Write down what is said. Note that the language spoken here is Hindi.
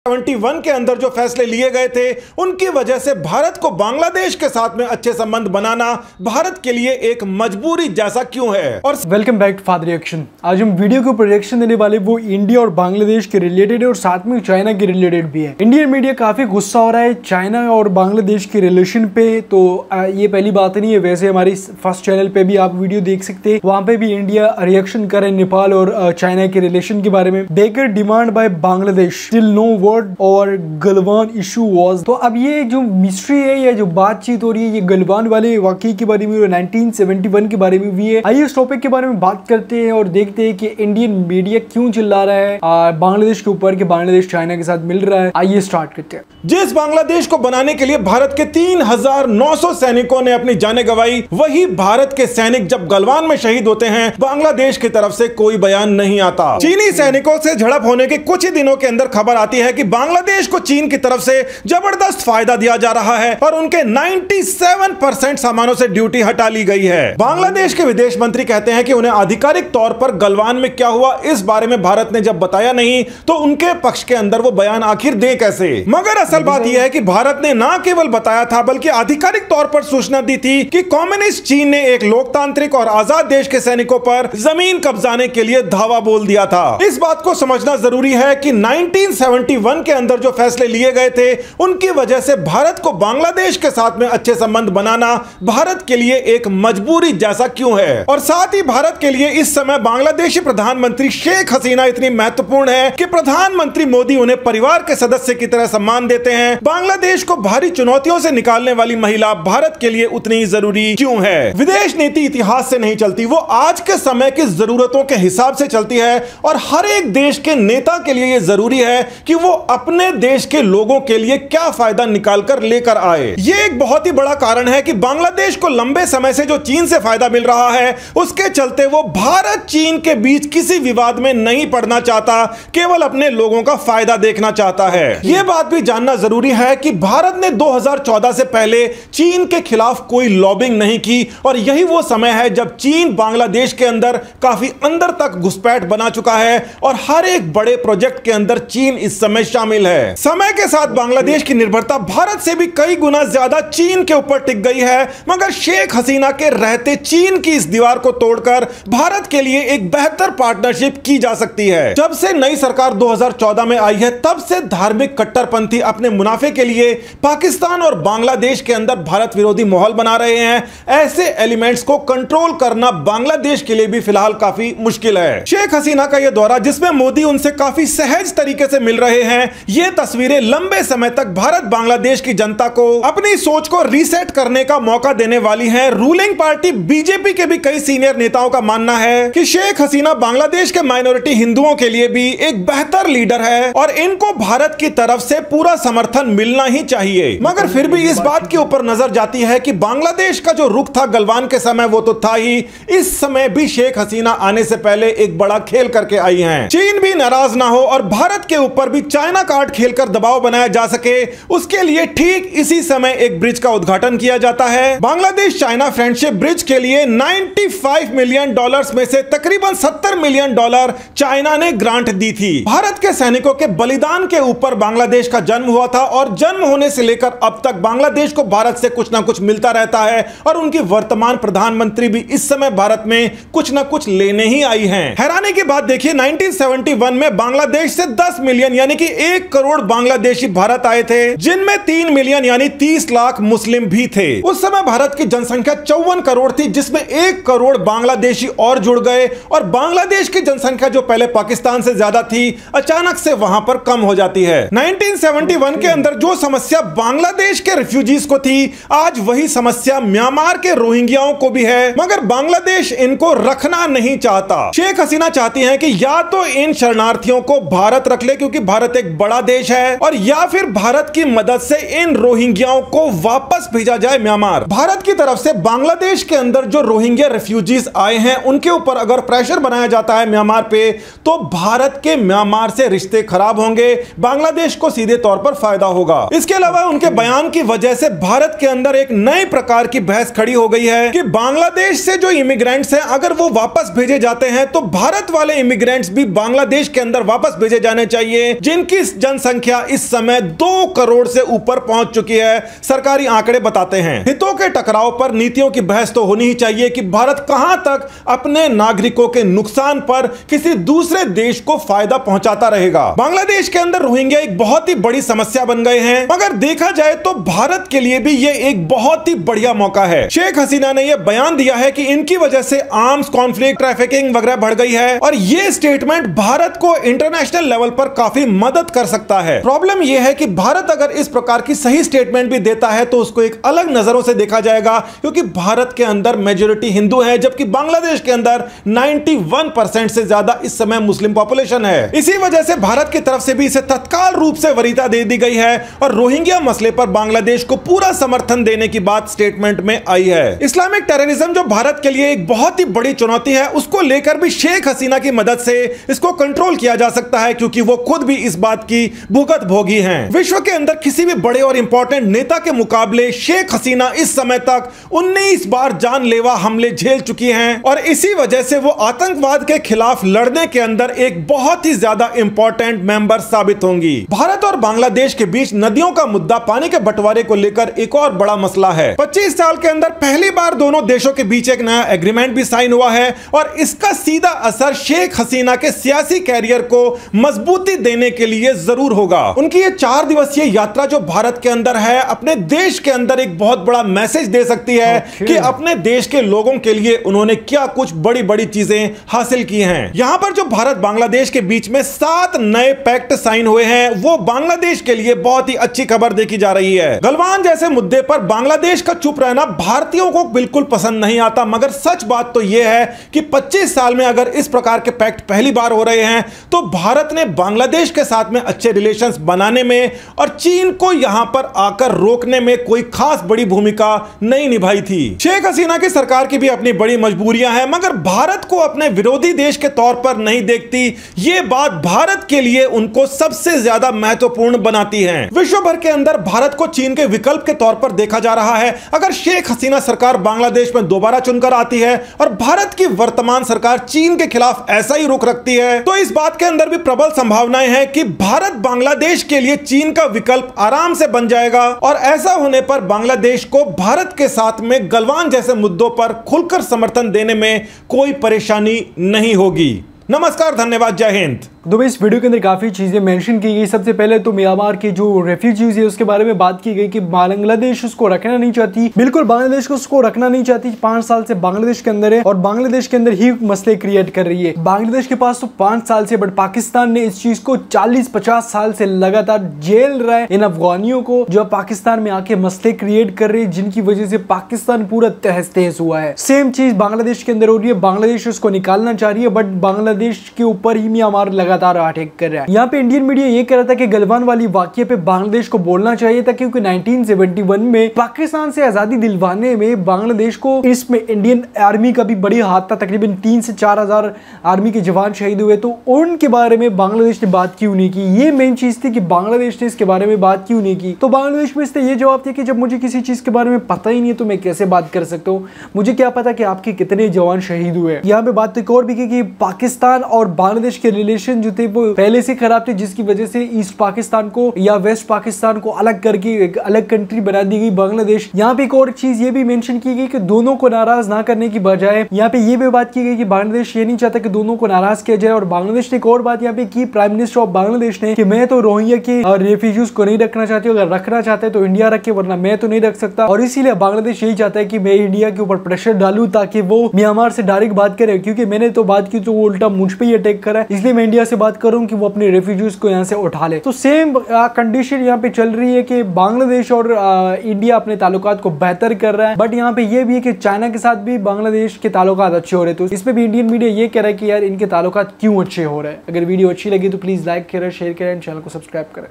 1971 के अंदर जो फैसले लिए गए थे उनकी वजह से भारत को बांग्लादेश के साथ में अच्छे संबंध बनाना भारत के लिए एक मजबूरी जैसा क्यों है। और welcome back to father reaction. आज हम वीडियो के ऊपर रिएक्शन देने वाले वो इंडिया और बांग्लादेश के रिलेटेड है और साथ में चाइना के रिलेटेड भी है। इंडियन मीडिया काफी गुस्सा हो रहा है चाइना और बांग्लादेश के रिलेशन पे, तो ये पहली बात नहीं है। वैसे हमारी फर्स्ट चैनल पे भी आप वीडियो देख सकते हैं, वहां पे भी इंडिया रिएक्शन करे नेपाल और चाइना के रिलेशन के बारे में। बेकर demand by Bangladesh still no word और गलवान इशू वाज। तो अब ये जो मिस्ट्री है या जो बातचीत हो रही है ये गलवान वाले वाकई के बारे में और 1971 के बारे में भी है। आइए इस टॉपिक के बारे में बात करते हैं और देखते हैं कि इंडियन मीडिया क्यों चिल्ला रहा है बांग्लादेश के ऊपर कि बांग्लादेश चाइना के साथ मिल रहा है। आइए स्टार्ट करते हैं। जिस बांग्लादेश को बनाने के लिए भारत के 3900 सैनिकों ने अपनी जानें गंवाई, वही भारत के सैनिक जब गलवान में शहीद होते हैं बांग्लादेश की तरफ से कोई बयान नहीं आता। चीनी सैनिकों से झड़प होने के कुछ ही दिनों के अंदर खबर आती है कि बांग्लादेश को चीन की तरफ से जबरदस्त फायदा दिया जा रहा है और उनके 97% सामानों से ड्यूटी हटा ली गई है। बांग्लादेश के विदेश मंत्री कहते हैं कि उन्हें आधिकारिक तौर पर गलवान में क्या हुआ इस बारे में भारत ने जब बताया नहीं तो उनके पक्ष के अंदर वो बयान आखिर दे कैसे। मगर असल बात यह है कि भारत ने ना केवल बताया था बल्कि आधिकारिक तौर पर सूचना दी थी कि कम्युनिस्ट चीन ने एक लोकतांत्रिक और आजाद देश के सैनिकों पर जमीन कब्जाने के लिए धावा बोल दिया था। इस बात को समझना जरूरी है कि 1971 के अंदर जो फैसले लिए गए थे उनकी वजह से भारत को बांग्लादेश के साथ में अच्छे संबंध बनाना भारत के लिए एक मजबूरी जैसा क्यों है। और साथ ही भारत के लिए इस समय बांग्लादेशी प्रधानमंत्री शेख हसीना इतनी महत्वपूर्ण है कि प्रधानमंत्री मोदी उन्हें परिवार के सदस्य की तरह सम्मान देते हैं। बांग्लादेश को भारी चुनौतियों से निकालने वाली महिला भारत के लिए उतनी जरूरी क्यों है। विदेश नीति इतिहास से नहीं चलती, वो आज के समय की जरूरतों के हिसाब से चलती है और हर एक देश के नेता के लिए यह जरूरी है कि वो अपने देश के लोगों के लिए क्या फायदा निकाल कर लेकर आए। यह एक बहुत ही बड़ा कारण है कि बांग्लादेश को लंबे समय से जो चीन से फायदा मिल रहा है उसके चलते वो भारत चीन के बीच किसी विवाद में नहीं पड़ना चाहता, केवल अपने लोगों का फायदा देखना चाहता है। यह बात भी जानना जरूरी है कि भारत ने 2014 से पहले चीन के खिलाफ कोई लॉबिंग नहीं की और यही वो समय है जब चीन बांग्लादेश के अंदर काफी अंदर तक घुसपैठ बना चुका है और हर एक बड़े प्रोजेक्ट के अंदर चीन इस समय शामिल है। समय के साथ बांग्लादेश की निर्भरता भारत से भी कई गुना ज्यादा चीन के ऊपर टिक गई है, मगर शेख हसीना के रहते चीन की इस दीवार को तोड़कर भारत के लिए एक बेहतर पार्टनरशिप की जा सकती है। जब से नई सरकार 2014 में आई है तब से धार्मिक कट्टरपंथी अपने मुनाफे के लिए पाकिस्तान और बांग्लादेश के अंदर भारत विरोधी माहौल बना रहे हैं। ऐसे एलिमेंट्स को कंट्रोल करना बांग्लादेश के लिए भी फिलहाल काफी मुश्किल है। शेख हसीना का यह दौरा जिसमें मोदी उनसे काफी सहज तरीके से मिल रहे हैं, ये तस्वीरें लंबे समय तक भारत बांग्लादेश की जनता को अपनी सोच को रीसेट करने का मौका देने वाली है। रूलिंग पार्टी बीजेपी के भी कई सीनियर नेताओं का मानना है कि शेख हसीना बांग्लादेश के माइनॉरिटी हिंदुओं के लिए भी एक बेहतर लीडर है और इनको भारत की तरफ से पूरा समर्थन मिलना ही चाहिए। मगर फिर भी इस बात के ऊपर नजर जाती है कि बांग्लादेश का जो रुख था गलवान के समय वो तो था ही, इस समय भी शेख हसीना आने से पहले एक बड़ा खेल करके आई हैं। चीन भी नाराज ना हो और भारत के ऊपर भी चाइना कार्ड खेलकर दबाव बनाया जा सके, उसके लिए ठीक इसी समय एक ब्रिज का उद्घाटन किया जाता है। बांग्लादेश चाइना फ्रेंडशिप ब्रिज के लिए $95 मिलियन में से तकरीबन $70 मिलियन चाइना ने ग्रांट दी थी। भारत के सैनिकों के बलिदान के ऊपर बांग्लादेश का जन्म हुआ था और जन्म होने से लेकर अब तक बांग्लादेश को भारत से कुछ ना कुछ मिलता रहता है और उनकी वर्तमान प्रधानमंत्री भी इस समय भारत में कुछ ना कुछ लेने ही आई हैं। हैरानी की बात देखिए, 1971 में बांग्लादेश से 10 मिलियन यानी कि 1 करोड़ बांग्लादेशी भारत आए थे, जिनमें 3 मिलियन यानी 30 लाख मुस्लिम भी थे। उस समय भारत की जनसंख्या 54 करोड़ थी, जिसमें 1 करोड़ बांग्लादेशी और जुड़ गए और बांग्लादेश की जनसंख्या जो पहले पाकिस्तान से ज्यादा थी अचानक से वहां पर कम हो जाती है। 1971 के अंदर जो समस्या बांग्लादेश के रिफ्यूजीज को थी, आज वही समस्या म्यांमार के रोहिंग्याओं को भी है, मगर बांग्लादेश इनको रखना नहीं चाहता। शेख हसीना चाहती हैं कि या तो इन शरणार्थियों को भारत रख ले क्योंकि भारत एक बड़ा देश है, और या फिर भारत की मदद से इन रोहिंग्याओं को वापस भेजा जाए म्यांमार। भारत की तरफ से बांग्लादेश के अंदर जो रोहिंग्या रिफ्यूजीज आए हैं उनके ऊपर अगर प्रेशर बनाया जाता है म्यांमार पे, तो भारत के म्यांमार से रिश्ते खराब होंगे, बांग्लादेश को सीधे तौर पर फायदा होगा। इसके अलावा उनके बयान की वजह से भारत के अंदर एक नए प्रकार की बहस खड़ी हो गई है कि बांग्लादेश से जो इमिग्रेंट्स हैं अगर वो वापस भेजे जाते हैं तो भारत वाले इमिग्रेंट्स भी बांग्लादेश के अंदर वापस भेजे जाने चाहिए, जिनकी उनकी जनसंख्या इस समय 2 करोड़ से ऊपर पहुंच चुकी है, सरकारी आंकड़े बताते हैं। हितों के टकराव पर नीतियों की बहस तो होनी ही चाहिए कि भारत कहां तक अपने नागरिकों के नुकसान पर किसी दूसरे देश को फायदा पहुंचाता रहेगा। बांग्लादेश के अंदर रोहिंग्या एक बहुत ही बड़ी समस्या बन गए हैं, मगर देखा जाए तो भारत के लिए भी यह एक बहुत ही बढ़िया मौका है। शेख हसीना ने यह बयान दिया है कि इनकी वजह से आर्म्स कॉन्फ्लिक्ट, ट्रैफिकिंग वगैरह बढ़ गई है और यह स्टेटमेंट भारत को इंटरनेशनल लेवल पर काफी मदद कर सकता है। प्रॉब्लम यह है कि भारत अगर इस प्रकार की सही स्टेटमेंट भी देता है तो उसको एक अलग नजरों से देखा जाएगा, क्योंकि भारत के अंदर मेजॉरिटी हिंदू है, जबकि बांग्लादेश के अंदर 91% से ज्यादा इस समय मुस्लिम पॉपुलेशन है। इसी वजह से भारत की तरफ से भी इसे तत्काल रूप से वरीयता दे दी गई है और रोहिंग्या मसले पर बांग्लादेश को पूरा समर्थन देने की बात स्टेटमेंट में आई है। इस्लामिक टेररिज्म जो भारत के लिए एक बहुत ही बड़ी चुनौती है, उसको लेकर भी शेख हसीना की मदद से इसको कंट्रोल किया जा सकता है, क्योंकि वो खुद भी इस बात की भुगत भोगी हैं। विश्व के अंदर किसी भी बड़े और इंपॉर्टेंट नेता के मुकाबले शेख हसीना इस समय तक 19 बार जानलेवा हमले झेल चुकी हैं और इसी वजह से वो आतंकवाद के खिलाफ लड़ने के अंदर एक बहुत ही ज्यादा इंपॉर्टेंट मेंबर साबित होंगी। भारत और बांग्लादेश के बीच नदियों का मुद्दा, पानी के बंटवारे को लेकर एक और बड़ा मसला है। 25 साल के अंदर पहली बार दोनों देशों के बीच एक नया एग्रीमेंट भी साइन हुआ है और इसका सीधा असर शेख हसीना के सियासी कैरियर को मजबूती देने के लिए जरूर होगा। उनकी ये 4 दिवसीय यात्रा जो भारत के अंदर है, अपने देश के अंदर एक बहुत बड़ा मैसेज दे सकती है कि अपने देश के लोगों के लिए उन्होंने क्या कुछ बड़ी बड़ी चीजें हासिल की हैं। यहां पर जो भारत बांग्लादेश के बीच में 7 नए पैक्ट साइन हुए हैं, वो बांग्लादेश के लिए बहुत ही अच्छी खबर देखी जा रही है। गलवान जैसे मुद्दे पर बांग्लादेश का चुप रहना भारतीयों को बिल्कुल पसंद नहीं आता, मगर सच बात तो यह है कि 25 साल में अगर इस प्रकार के पैक्ट पहली बार हो रहे हैं तो भारत ने बांग्लादेश के साथ में अच्छे रिलेशंस बनाने में और चीन को यहां पर आकर रोकने में कोई खास बड़ी भूमिका नहीं निभाई थी। शेख हसीना की सरकार की भी अपनी बड़ी मजबूरियां हैं, मगर भारत को अपने विरोधी देश के तौर पर नहीं देखती। यह बात भारत के लिए उनको सबसे ज्यादा महत्वपूर्ण बनाती है। विश्व भर के अंदर भारत को चीन के विकल्प के तौर पर देखा जा रहा है। अगर शेख हसीना सरकार बांग्लादेश में दोबारा चुनकर आती है और भारत की वर्तमान सरकार चीन के खिलाफ ऐसा ही रुख रखती है, तो इस बात के अंदर भी प्रबल संभावनाएं हैं कि भारत बांग्लादेश के लिए चीन का विकल्प आराम से बन जाएगा और ऐसा होने पर बांग्लादेश को भारत के साथ में गलवान जैसे मुद्दों पर खुलकर समर्थन देने में कोई परेशानी नहीं होगी। नमस्कार, धन्यवाद, जय हिंद। तो इस वीडियो के अंदर काफ़ी चीज़ें मेंशन की गई। सबसे पहले तो म्यांमार के जो रेफ्यूजीज है उसके बारे में बात की गई कि बांग्लादेश उसको रखना नहीं चाहती। बिल्कुल बांग्लादेश को उसको रखना नहीं चाहती। 5 साल से बांग्लादेश के अंदर है और बांग्लादेश के अंदर ही मसले क्रिएट कर रही है। बांग्लादेश के पास तो 5 साल से, बट पाकिस्तान ने इस चीज़ को 40-50 साल से लगातार झेल रहा है इन अफगानियों को जो पाकिस्तान में आके मसले क्रिएट कर रहे हैं, जिनकी वजह से पाकिस्तान पूरा तहस तहस हुआ है। सेम चीज़ बांग्लादेश के अंदर हो रही है। बांग्लादेश उसको निकालना चाह रही है, बट बांग्लादेश के ऊपर ही म्यांमार लगातार अटैक कर रहा है। यहाँ पे इंडियन मीडिया ये कह रहा था कि गलवान वाली वाकये पे बांग्लादेश को बोलना चाहिए था, क्योंकि 1971 में पाकिस्तान से आजादी दिलवाने में बांग्लादेश को इसमें इंडियन आर्मी का भी बड़ी हाथ था। तकरीबन 3 से 4 हजार आर्मी के जवान शहीद हुए, तो उनके बारे में बांग्लादेश ने बात क्यों नहीं की? ये मेन चीज थी कि बांग्लादेश ने इसके बारे में बात क्यों नहीं की। तो बांग्लादेश में इससे ये जवाब दिया कि जब मुझे किसी चीज के बारे में पता ही नहीं है तो मैं कैसे बात कर सकता हूँ, मुझे क्या पता कि आपके कितने जवान शहीद हुए। यहाँ पे बात एक और भी की कि पाकिस्तान और बांग्लादेश के रिलेशन जो थे वो पहले से खराब थे, जिसकी वजह से ईस्ट पाकिस्तान को या वेस्ट पाकिस्तान को अलग करके एक अलग कंट्री बना दी गई बांग्लादेश। यहाँ पे एक और चीज ये भी मेंशन की गई कि दोनों को नाराज ना करने की बजाय यहाँ पे ये भी बात की गई कि बांग्लादेश ये नहीं चाहता कि दोनों को नाराज किया जाए। और बांग्लादेश ने एक और बात यहाँ पे की, प्राइम मिनिस्टर ऑफ बांग्लादेश ने, कि मैं तो रोहिंग्या के रेफ्यूजीज को नहीं रखना चाहती, अगर रखना चाहते तो इंडिया रखे, वरना मैं तो नहीं रख सकता। और इसीलिए बांग्लादेश यही चाहता है कि मैं इंडिया के ऊपर प्रेशर डालूं ताकि वो म्यांमार से डायरेक्ट बात करे, क्योंकि मैंने तो बात की तो वो उल्टा मुझ पे ही अटैक करा है। इसलिए मैं इंडिया से बात कर रहा हूँ कि वो अपने रेफ्यूजीज को यहाँ से उठा ले। तो सेम कंडीशन यहाँ पे चल रही है कि बांग्लादेश और इंडिया अपने ताल्लुकात को बेहतर कर रहा है, बट यहाँ पे ये भी है कि चाइना के साथ भी बांग्लादेश के ताल्लुकात अच्छे हो रहे। तो इसमें भी इंडियन मीडिया ये कह रहा है कि यार इनके ताल्लुकात क्यों अच्छे हो रहे हैं। अगर वीडियो अच्छी लगी तो प्लीज लाइक करें, शेयर करें, चैनल को सब्सक्राइब करें।